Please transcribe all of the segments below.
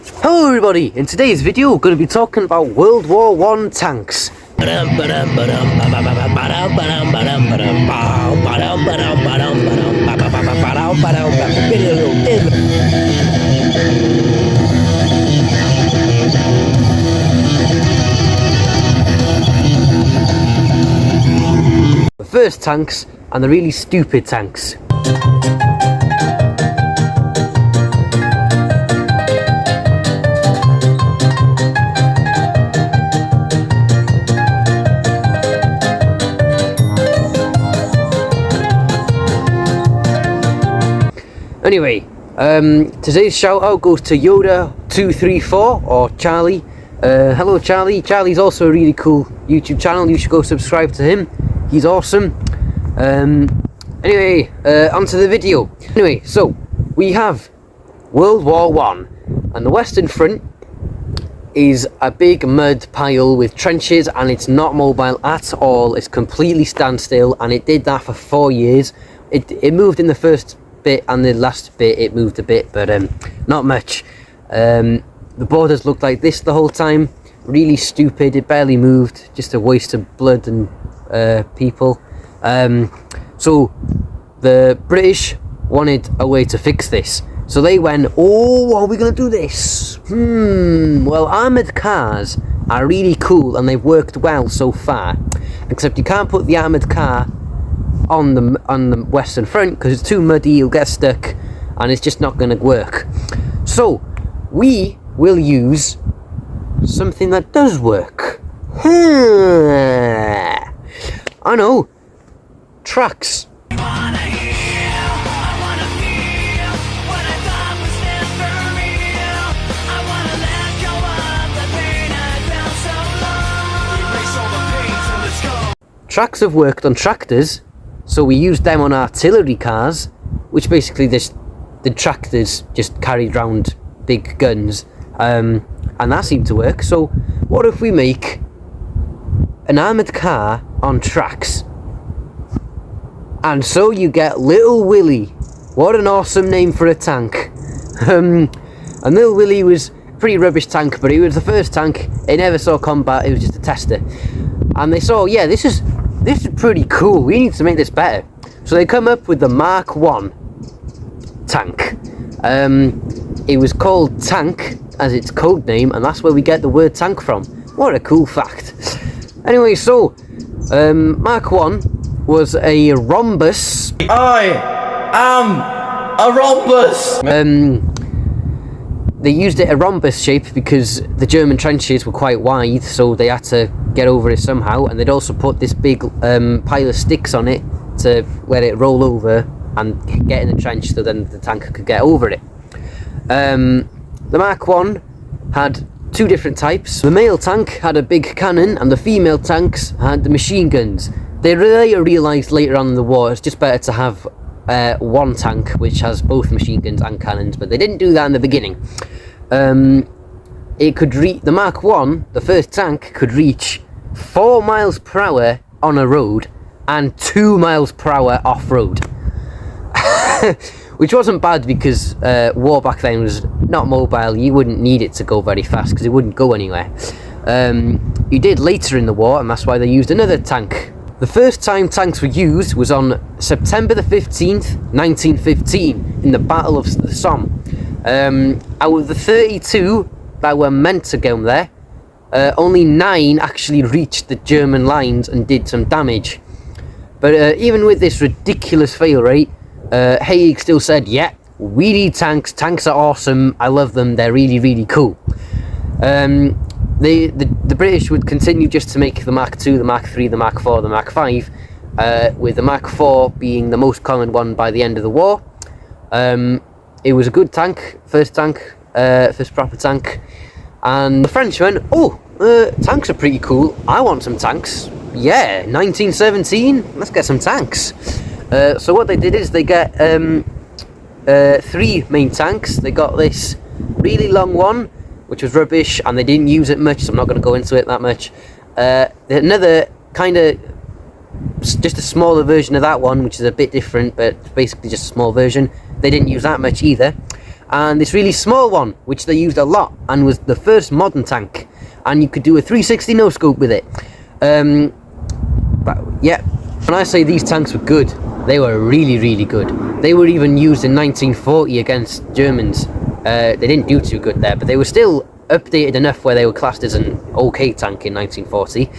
Hello everybody, in today's video we're going to be talking about World War I tanks. The first tanks and the really stupid tanks. Anyway, today's shout out goes to Yoda234 or Charlie. Hello Charlie. Charlie's also a really cool YouTube channel. You should go subscribe to him. He's awesome. Anyway, onto the video. Anyway, so we have World War I, and the Western Front is a big mud pile with trenches, and it's not mobile at all. It's completely standstill, and it did that for 4 years. It moved in the first bit, and the last bit it moved a bit, but not much. The borders looked like this the whole time. Really stupid. It barely moved. Just a waste of blood and people. So the British wanted a way to fix this. So they went, oh, are we going to do this? Well, armoured cars are really cool and they've worked well so far. Except you can't put the armoured car on the Western Front because it's too muddy, you'll get stuck, and it's just not going to work. So we will use something that does work. I know, tracks. Tracks have worked on tractors, so we used them on artillery cars, which basically the tractors just carried around big guns, and that seemed to work. So what if we make an armoured car on tracks? And so you get Little Willie. What an awesome name for a tank. And Little Willie was a pretty rubbish tank, but it was the first tank. It never saw combat, it was just a tester. And they saw, yeah, this is pretty cool, we need to make this better. So they come up with the Mark 1 tank. It was called Tank as its code name, and that's where we get the word tank from. What a cool fact. Anyway, so Mark 1 was a rhombus. I am a rhombus! They used it a rhombus shape because the German trenches were quite wide, so they had to get over it somehow, and they'd also put this big pile of sticks on it to let it roll over and get in the trench, so then the tank could get over it. The Mark 1 had two different types. The male tank had a big cannon, and the female tanks had the machine guns. They realised later on in the war it's just better to have one tank which has both machine guns and cannons, but they didn't do that in the beginning. It could reach, the Mark 1, the first tank, could reach 4 miles per hour on a road and 2 miles per hour off-road. Which wasn't bad because war back then was not mobile. You wouldn't need it to go very fast because it wouldn't go anywhere. You did later in the war, and that's why they used another tank. The first time tanks were used was on September the 15th, 1915, in the Battle of the Somme. Out of the 32 that were meant to go there, only 9 actually reached the German lines and did some damage. But even with this ridiculous fail rate, Haig still said, yeah, we need tanks. Tanks are awesome. I love them. They're really, really cool. The British would continue just to make the Mark 2, the Mark 3, the Mark 4, the Mark 5, with the Mark 4 being the most common one by the end of the war. It was a good tank, first proper tank. And the French went, oh, tanks are pretty cool. I want some tanks. Yeah, 1917, let's get some tanks. So what they did is they get 3 main tanks. They got this really long one, which was rubbish, and they didn't use it much, so I'm not going to go into it that much. Another kind of just a smaller version of that one, which is a bit different, but basically just a small version. They didn't use that much either. and this really small one, which they used a lot and was the first modern tank. And you could do a 360 no scope with it. But yeah, when I say these tanks were good, they were really, really good. They were even used in 1940 against Germans. They didn't do too good there, but they were still updated enough where they were classed as an okay tank in 1940.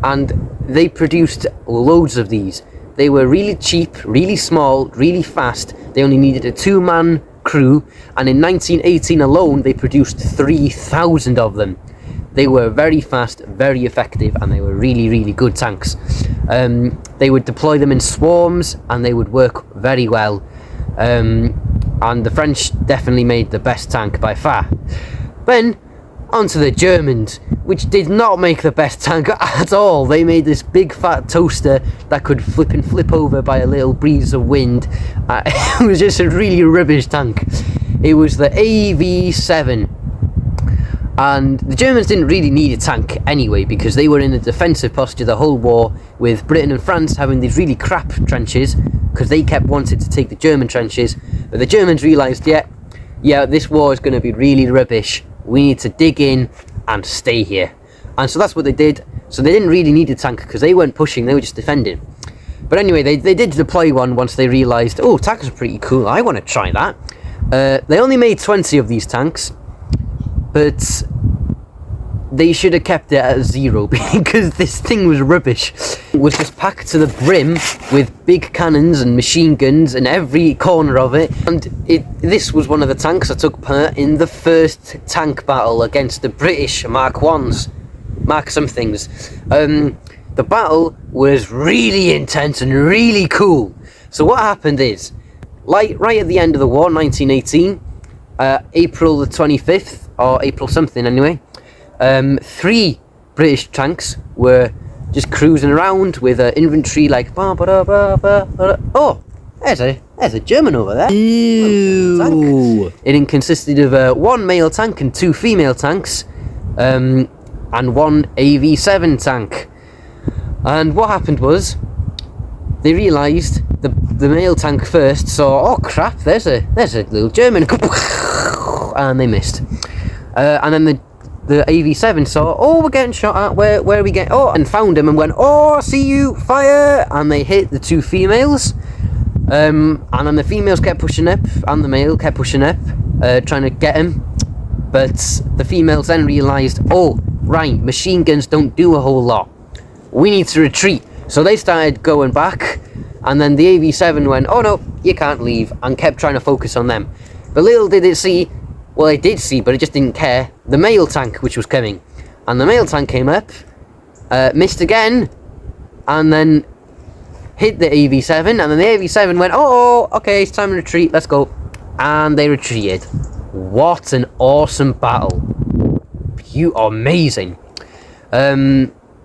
And they produced loads of these. They were really cheap, really small, really fast. They only needed a 2-man crew, and in 1918 alone they produced 3,000 of them. They were very fast, very effective, and they were really, really good tanks. They would deploy them in swarms, and they would work very well. And the French definitely made the best tank by far. Then, onto the Germans, which did not make the best tank at all. They made this big fat toaster that could flip over by a little breeze of wind. It was just a really rubbish tank. It was the AV7. And the Germans didn't really need a tank anyway, because they were in a defensive posture the whole war, with Britain and France having these really crap trenches, because they kept wanting to take the German trenches. But the Germans realised, yeah, this war is going to be really rubbish. We need to dig in and stay here. And so that's what they did. So they didn't really need a tank, because they weren't pushing, they were just defending. But anyway, they did deploy one once they realised, oh, tanks are pretty cool, I want to try that. They only made 20 of these tanks, but they should have kept it at 0, because this thing was rubbish. It was just packed to the brim with big cannons and machine guns in every corner of it. And this was one of the tanks that took part in the first tank battle against the British Mark 1s, Mark somethings. The battle was really intense and really cool. So what happened is, like right at the end of the war, 1918, April the 25th, or April something anyway, 3 British tanks were just cruising around with infantry like oh, there's a German over there. Ew. It consisted of 1 male tank and 2 female tanks, and 1 AV7 tank. And what happened was, they realised the male tank first saw, oh crap, there's a little German, and they missed. And then the AV7 saw, oh, we're getting shot at, where are we getting, oh, and found him and went, oh, I see you, fire, and they hit the 2 females. And then the females kept pushing up, and the male kept pushing up, trying to get him. But the females then realised, oh, right, machine guns don't do a whole lot. We need to retreat. So they started going back, and then the AV7 went, oh no, you can't leave, and kept trying to focus on them. But little did it see, well, it did see, but it just didn't care, the male tank which was coming. And the male tank came up, missed again, and then hit the AV7, and then the AV7 went, oh, okay, it's time to retreat, let's go. And they retreated. What an awesome battle. Amazing.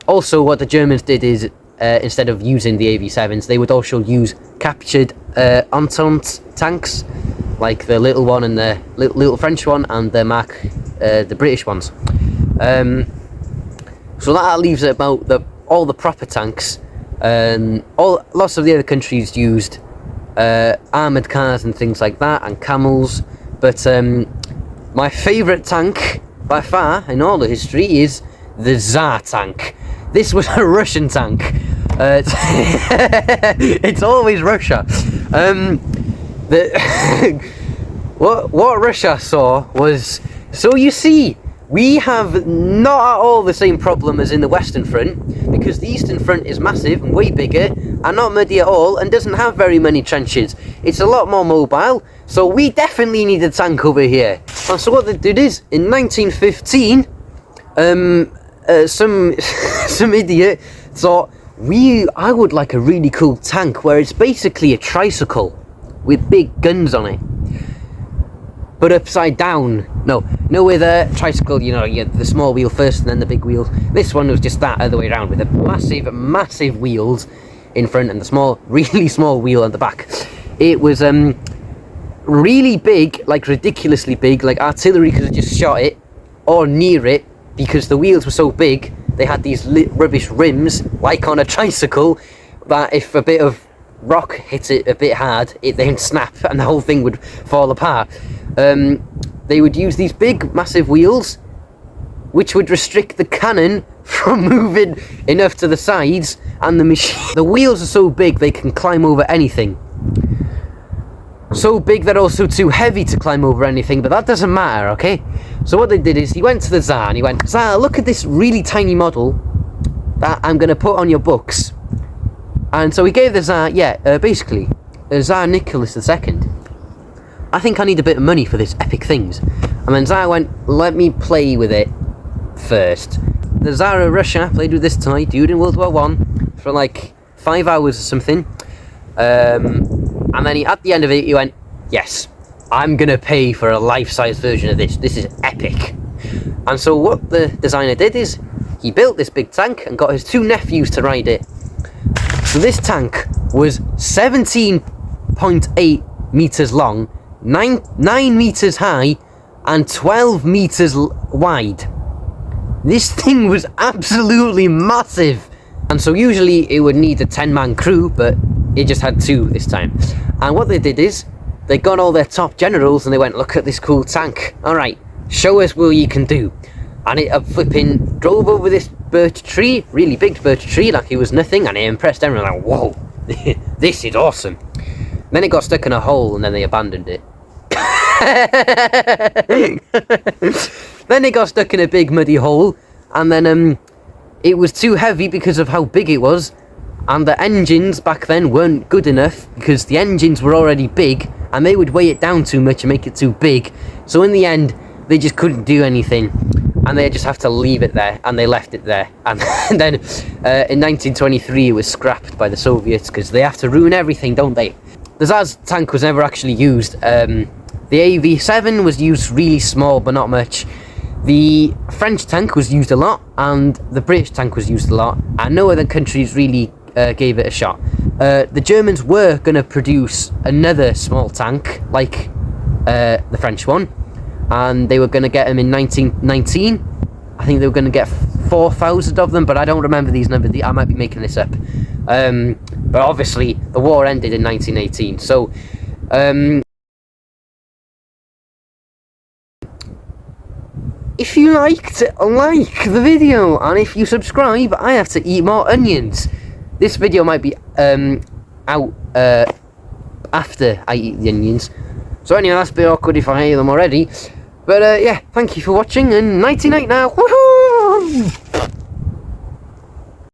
Also, what the Germans did is, instead of using the AV7s, they would also use captured Entente tanks, like the little one and the little French one, and the British ones. So that leaves it about all the proper tanks. Lots of the other countries used armoured cars and things like that, and camels. But my favourite tank by far in all the history is the Tsar tank. This was a Russian tank. It's always Russia. What Russia saw was, so you see, we have not at all the same problem as in the Western Front, because the Eastern Front is massive and way bigger and not muddy at all and doesn't have very many trenches. It's a lot more mobile, so we definitely need a tank over here. And so what they did is, in 1915, some idiot thought, I would like a really cool tank where it's basically a tricycle with big guns on it, but upside down. No, with a tricycle, you have the small wheel first and then the big wheels. This one was just that other way around, with the massive wheels in front and the really small wheel at the back. It was really big, like ridiculously big, like artillery could have just shot it or near it, because the wheels were so big. They had these rubbish rims, like on a tricycle, that if a bit of rock hit it a bit hard, it then snap and the whole thing would fall apart. They would use these big, massive wheels, which would restrict the cannon from moving enough to the sides, and the machine. The wheels are so big they can climb over anything. So big they're also too heavy to climb over anything, but that doesn't matter, okay? So what they did is he went to the Tsar and he went, "Tsar, look at this really tiny model that I'm going to put on your books." And so he gave the Tsar, basically, Tsar Nicholas II, "I think I need a bit of money for this epic things." And then Tsar went, "Let me play with it first." The Tsar of Russia played with this toy during World War One for like 5 hours or something. And then at the end of it, he went, "Yes, I'm going to pay for a life-size version of this. This is epic." And so what the designer did is, he built this big tank and got his 2 nephews to ride it. So this tank was 17.8 meters long, 9 meters high, and 12 meters wide. This thing was absolutely massive. And so usually it would need a 10-man crew, but it just had 2 this time. And what they did is, they got all their top generals and they went, "Look at this cool tank. Alright, show us what you can do." And it flipping drove over this birch tree, really big birch tree, like it was nothing, and it impressed everyone, like, "Whoa, this is awesome." Then it got stuck in a hole and then they abandoned it. Then it got stuck in a big muddy hole, and then it was too heavy because of how big it was, and the engines back then weren't good enough because the engines were already big and they would weigh it down too much and make it too big. So in the end, they just couldn't do anything, and they just have to leave it there, and they left it there. And then in 1923 it was scrapped by the Soviets because they have to ruin everything, don't they? The Tsar's tank was never actually used. The AV-7 was used really small, but not much. The French tank was used a lot, and the British tank was used a lot, and no other countries really gave it a shot. The Germans were going to produce another small tank, like the French one, and they were going to get them in 1919. I think they were going to get 4,000 of them, but I don't remember these numbers. I might be making this up. But obviously, the war ended in 1918, so... if you liked, like the video, and if you subscribe, I have to eat more onions. This video might be out after I eat the onions. So anyway, that's a bit awkward if I ate them already. But yeah, thank you for watching, and nighty night now. Woohoo!